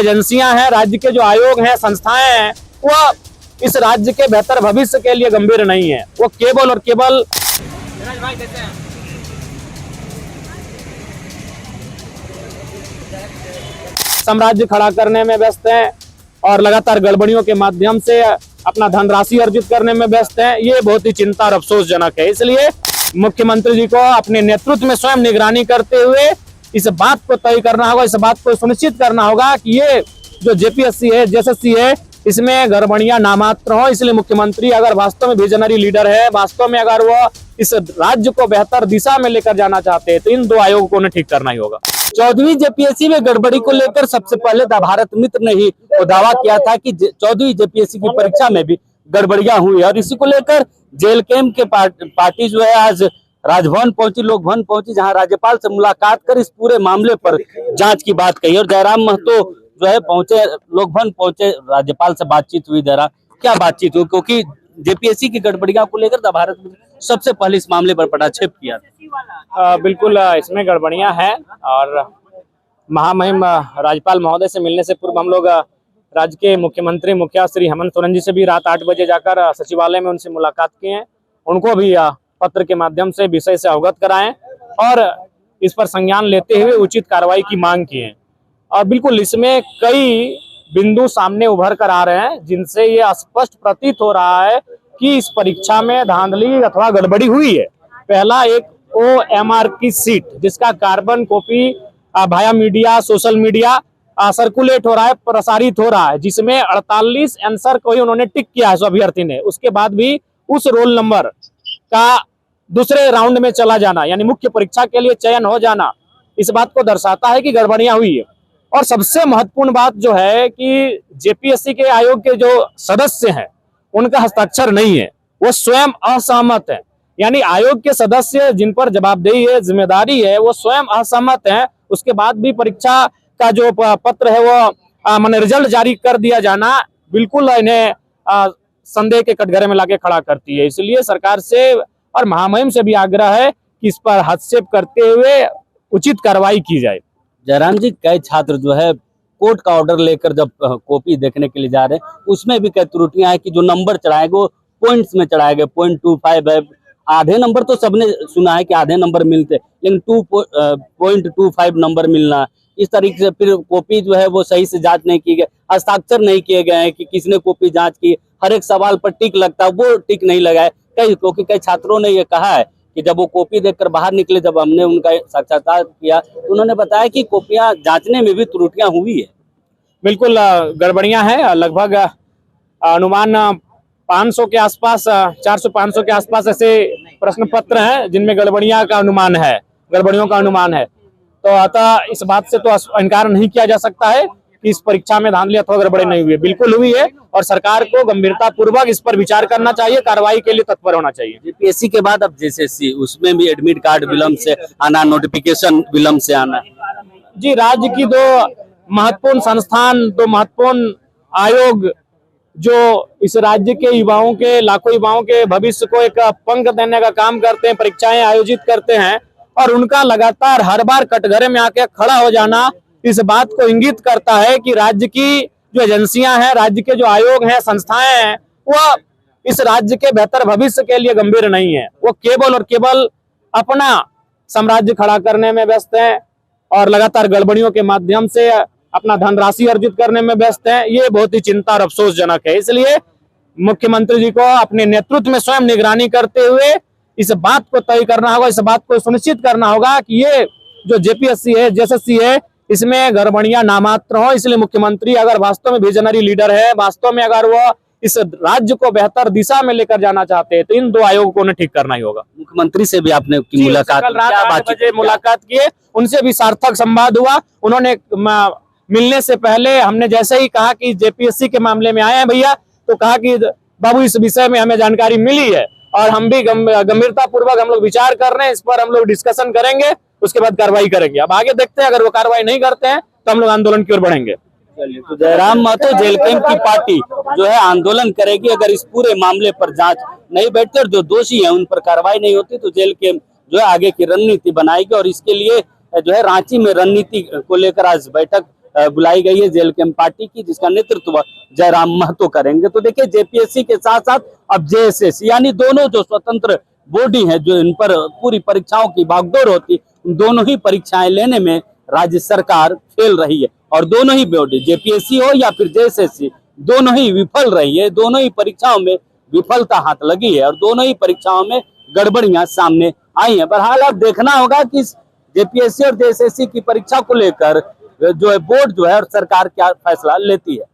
एजेंसियां हैं, राज्य के जो आयोग हैं, संस्थाएं हैं, वो इस राज्य के बेहतर भविष्य के लिए गंभीर नहीं है। वो केवल और केवल साम्राज्य खड़ा करने में व्यस्त हैं और लगातार गड़बड़ियों के माध्यम से अपना धनराशि अर्जित करने में व्यस्त हैं। ये बहुत ही चिंता और अफसोसजनक है। इसलिए मुख्यमंत्री जी को अपने नेतृत्व में स्वयं निगरानी करते हुए इस बात को तय करना होगा, इस बात को सुनिश्चित करना होगा कि ये जो जेपीएससी है, जेएसएससी है, इसमें गड़बड़ियां नामात्र हो। इसलिए मुख्यमंत्री अगर वास्तव में विजनरी लीडर है, वास्तव में अगर वो इस राज्य को बेहतर दिशा में लेकर जाना चाहते हैं, तो इन दो आयोगों को उन्हें ठीक करना ही होगा। 14वीं जेपीएससी में गड़बड़ी को लेकर सबसे पहले भारत मित्र ने ही दावा किया था कि 14वीं जेपीएससी की परीक्षा में भी गड़बड़ियां हुई और इसी को लेकर जेल कैंप के पार्टी जो है आज राजभवन पहुंची, लोक भवन पहुंची, जहां राज्यपाल से मुलाकात कर इस पूरे मामले पर जांच की बात कही। और जयराम महतो जो है पहुंचे, लोक भवन पहुंचे, राज्यपाल से बातचीत हुई। जयराम, क्या बातचीत हुई? क्योंकि जेपीएससी की गड़बड़ियां को लेकर भारत सबसे पहले इस मामले पर पटाक्षेप किया था। बिल्कुल इसमें गड़बड़ियां हैं और महामहिम राज्यपाल महोदय से मिलने से पूर्व हम लोग राज्य के मुख्यमंत्री मुखिया श्री हेमंत सोरेन जी से भी रात 8 बजे जाकर सचिवालय में उनसे मुलाकात की है। उनको भी पत्र के माध्यम से विषय से अवगत कराएं और इस पर संज्ञान लेते हुए उचित कार्रवाई की मांग की है। और बिल्कुल इसमें कई बिंदु सामने उभर कर आ रहे हैं जिनसे ये स्पष्ट प्रतीत हो रहा है कि इस परीक्षा में धांधली अथवा गड़बड़ी हुई है। पहला, एक OMR की सीट जिसका कार्बन कॉपी भाया मीडिया, सोशल मीडिया सर्कुलेट हो रहा है, प्रसारित हो रहा है, जिसमें 48 आंसर को ही उन्होंने टिक किया है उस अभ्यर्थी ने। उसके बाद भी उस रोल नंबर का दूसरे राउंड में चला जाना, यानी मुख्य परीक्षा के लिए चयन हो जाना, इस बात को दर्शाता है कि गड़बड़ियां हुई है। और सबसे महत्वपूर्ण बात जो है कि जेपीएससी के आयोग के जो सदस्य हैं उनका हस्ताक्षर नहीं है, वो स्वयं असहमत है। यानी आयोग के सदस्य जिन पर जवाबदेही है, जिम्मेदारी है, वो स्वयं असहमत हैं। उसके बाद भी परीक्षा का जो पत्र है वो माने रिजल्ट जारी कर दिया जाना बिल्कुल इन्हें संदेह के कटघरे में लाके खड़ा करती है। इसलिए सरकार से और महामहिम से भी आग्रह है कि इस पर हस्तक्षेप करते हुए उचित कार्रवाई की जाए। जयराम जी, कई छात्र जो है कोर्ट का ऑर्डर लेकर जब कॉपी देखने के लिए जा रहे हैं, उसमें भी कई त्रुटियां हैं कि जो नंबर चढ़ाए वो पॉइंट्स में चढ़ाए गए, 0.25 है। आधे नंबर तो सबने सुना है कि आधे नंबर मिलते, लेकिन 2.25 नंबर मिलना, इस तरीके से फिर कॉपी जो है वो सही से जांच नहीं की गई, हस्ताक्षर नहीं किए गए हैं कि किसने कॉपी जांच की, हर एक सवाल पर टिक लगता है, वो टिक नहीं लगाए। क्योंकि कई छात्रों ने ये कहा है कि जब वो कॉपी देखकर बाहर निकले, जब हमने उनका साक्षात्कार किया तो उन्होंने बताया कि कॉपियां जांचने में भी त्रुटियां हुई है। बिल्कुल गड़बड़ियां हैं। लगभग अनुमान 500 के आसपास, 400-500 के आसपास ऐसे प्रश्न पत्र हैं जिनमें गड़बड़ियों का अनुमान है। तो अतः इस बात से तो इनकार नहीं किया जा सकता है कि इस परीक्षा में धांधली अथवा गड़बड़ी नहीं हुई है। बिल्कुल हुई है और सरकार को गंभीरता पूर्वक इस पर विचार करना चाहिए, कार्रवाई के लिए तत्पर होना चाहिए। जेपीएससी के बाद अब जेएसएससी, उसमें भी एडमिट कार्ड विलंब से आना, नोटिफिकेशन विलंब से आना। जी, राज्य की दो महत्वपूर्ण संस्थान, दो महत्वपूर्ण आयोग जो इस राज्य के युवाओं के, लाखों युवाओं के भविष्य को एक पंख देने का काम करते हैं, परीक्षाएं आयोजित करते हैं, और उनका लगातार हर बार कटघरे में आके खड़ा हो जाना इस बात को इंगित करता है कि राज्य की जो एजेंसियां हैं, राज्य के जो आयोग हैं, संस्थाएं हैं, वो इस राज्य के बेहतर भविष्य के लिए गंभीर नहीं है। वो केवल और केवल अपना साम्राज्य खड़ा करने में व्यस्त हैं और लगातार गड़बड़ियों के माध्यम से अपना धनराशि अर्जित करने में व्यस्त हैं। ये बहुत ही चिंता और अफसोसजनक है। इसलिए मुख्यमंत्री जी को अपने नेतृत्व में स्वयं निगरानी करते हुए इस बात को तय करना होगा, इस बात को सुनिश्चित करना होगा कि ये जो जेपीएससी है, जेएसएससी है, इसमें गड़बड़ियां नामात्र हो। इसलिए मुख्यमंत्री अगर वास्तव में विजनरी लीडर है, वास्तव में अगर वो इस राज्य को बेहतर दिशा में लेकर जाना चाहते हैं, तो इन दो आयोगों को उन्हें ठीक करना ही होगा। मुख्यमंत्री से भी आपने मुलाकात, कल रात 8 बजे मुलाकात किए, उनसे भी सार्थक संवाद हुआ। उन्होंने मिलने से पहले हमने जैसे ही कहा कि जेपीएससी के मामले में आए हैं भैया, तो कहा कि बाबू इस विषय में हमें जानकारी मिली है और हम भी गंभीरता पूर्वक हम लोग विचार कर रहे हैं, इस पर हम लोग डिस्कशन करेंगे, उसके बाद कार्रवाई करेंगे। अब आगे देखते हैं, अगर वो कार्रवाई नहीं करते हैं तो हम लोग आंदोलन की ओर बढ़ेंगे। चलिए, तो जयराम महतो जेल कैंप की पार्टी जो है आंदोलन करेगी अगर इस पूरे मामले पर जांच नहीं बैठते और जो दोषी है उन पर कार्रवाई नहीं होती, तो जेल कैंप जो है आगे की रणनीति बनाएगी। और इसके लिए जो है रांची में रणनीति को लेकर आज बैठक बुलाई गई है जेएलकेएम पार्टी की, जिसका नेतृत्व जयराम महतो करेंगे। तो देखिए जेपीएससी के साथ साथ अब जेएसएससी यानी दोनों जो स्वतंत्र बॉडी है जो इन पर पूरी परीक्षाओं की भागदौड़ होती, दोनों ही परीक्षाएं लेने में राज्य सरकार फेल रही है। और दोनों ही बॉडी जेपीएससी हो या फिर जेएसएससी दोनों ही विफल रही है, दोनों ही परीक्षाओं में विफलता हाथ लगी है और दोनों ही परीक्षाओं में गड़बड़ियां सामने आई हैं। बहरहाल अब देखना होगा कि जेपीएससी और जेएसएससी की परीक्षा को लेकर जो है बोर्ड जो है और सरकार क्या फैसला लेती है।